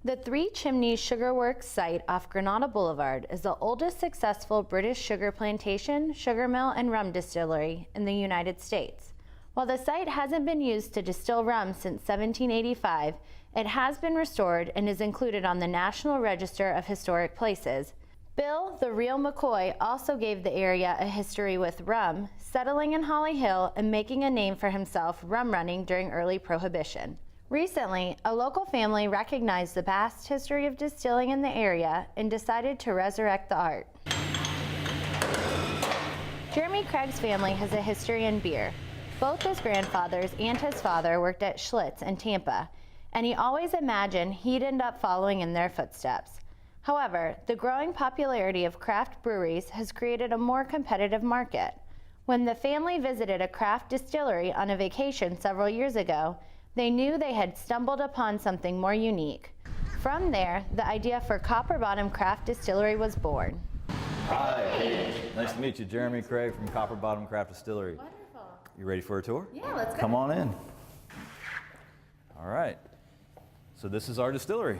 The Three Chimneys Sugar Works site off Granada Boulevard is the oldest successful British sugar plantation, sugar mill, and rum distillery in the United States. While the site hasn't been used to distill rum since 1785, it has been restored and is included on the National Register of Historic Places. Bill "The Real" McCoy also gave the area a history with rum, settling in Holly Hill and making a name for himself rum running during early Prohibition. Recently, a local family recognized the past history of distilling in the area and decided to resurrect the art. Jeremy Craig's family has a history in beer. Both his grandfathers and his father worked at Schlitz in Tampa, and he always imagined he'd end up following in their footsteps. However, the growing popularity of craft breweries has created a more competitive market. When the family visited a craft distillery on a vacation several years ago, they knew they had stumbled upon something more unique. From there, the idea for Copper Bottom Craft Distillery was born. Hi, nice to meet you. Jeremy Craig from Copper Bottom Craft Distillery. Wonderful. You ready for a tour? Yeah, let's go. Come on in. All right. So this is our distillery.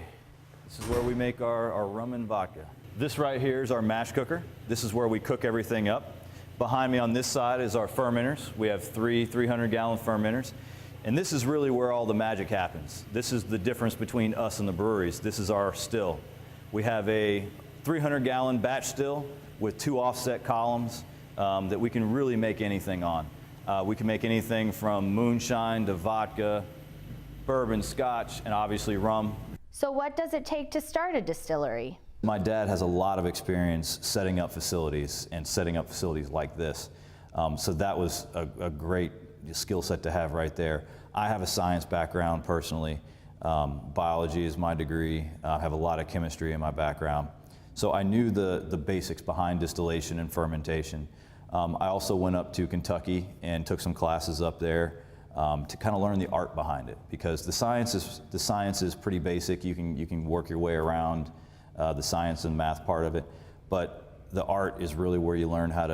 This is where we make our rum and vodka. This right here is our mash cooker. This is where we cook everything up. Behind me on this side is our fermenters. We have three 300-gallon fermenters. And this is really where all the magic happens. This is the difference between us and the breweries. This is our still. We have a 300-gallon batch still with 2 offset columns that we can really make anything on. We can make anything from moonshine to vodka, bourbon, scotch, and obviously rum. So what does it take to start a distillery? My dad has a lot of experience setting up facilities and setting up facilities like this. So that was a great skill set to have right there. I have a science background personally. Biology is my degree. I have a lot of chemistry in my background. So I knew the basics behind distillation and fermentation. I also went up to Kentucky and took some classes up there to kind of learn the art behind it, because the science is pretty basic. You can work your way around the science and math part of it, but the art is really where you learn how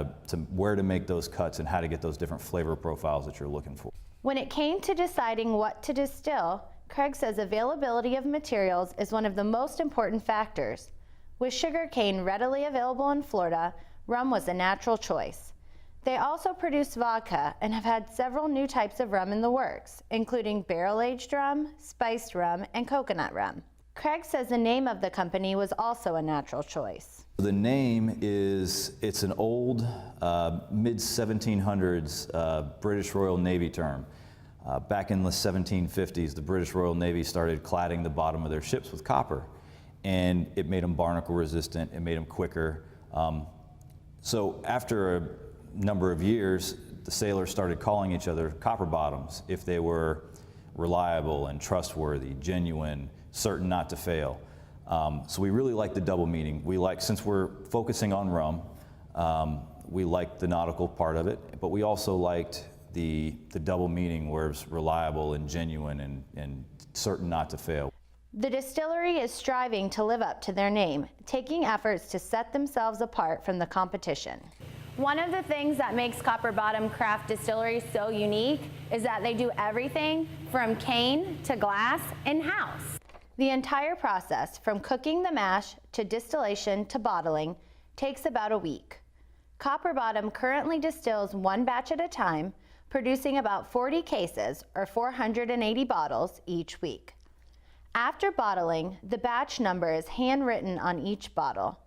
where to make those cuts and how to get those different flavor profiles that you're looking for. When it came to deciding what to distill, Craig says availability of materials is one of the most important factors. With sugarcane readily available in Florida, rum was a natural choice. They also produce vodka and have had several new types of rum in the works, including barrel-aged rum, spiced rum, and coconut rum. Craig says the name of the company was also a natural choice. The name it's an old mid-1700s British Royal Navy term. Back in the 1750s, the British Royal Navy started cladding the bottom of their ships with copper, and it made them barnacle resistant, it made them quicker. So after a number of years, the sailors started calling each other copper bottoms if they were reliable and trustworthy, genuine, certain not to fail. So we really like the double meaning. Since we're focusing on rum, we like the nautical part of it, but we also liked the double meaning where it's reliable and genuine and certain not to fail. The distillery is striving to live up to their name, taking efforts to set themselves apart from the competition. One of the things that makes Copper Bottom Craft Distillery so unique is that they do everything from cane to glass in-house. The entire process, from cooking the mash to distillation to bottling, takes about a week. Copper Bottom currently distills one batch at a time, producing about 40 cases or 480 bottles each week. After bottling, the batch number is handwritten on each bottle.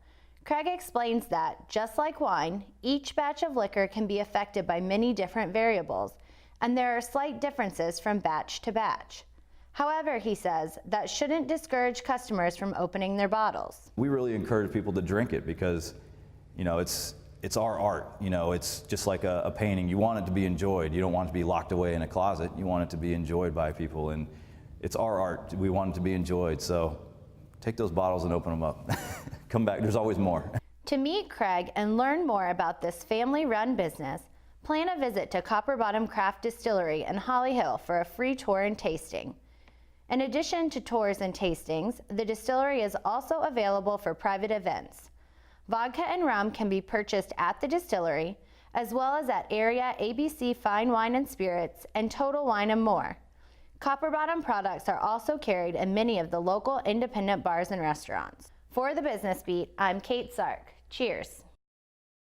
Craig explains that, just like wine, each batch of liquor can be affected by many different variables, and there are slight differences from batch to batch. However, he says, that shouldn't discourage customers from opening their bottles. We really encourage people to drink it because, it's our art. It's just like a painting. You want it to be enjoyed. You don't want it to be locked away in a closet. You want it to be enjoyed by people, and it's our art. We want it to be enjoyed, so take those bottles and open them up. Come back, there's always more. To meet Craig and learn more about this family-run business, plan a visit to Copper Bottom Craft Distillery in Holly Hill for a free tour and tasting. In addition to tours and tastings, the distillery is also available for private events. Vodka and rum can be purchased at the distillery, as well as at area ABC Fine Wine and Spirits and Total Wine and more. Copper Bottom products are also carried in many of the local independent bars and restaurants. For the Business Beat, I'm Kate Sark. Cheers.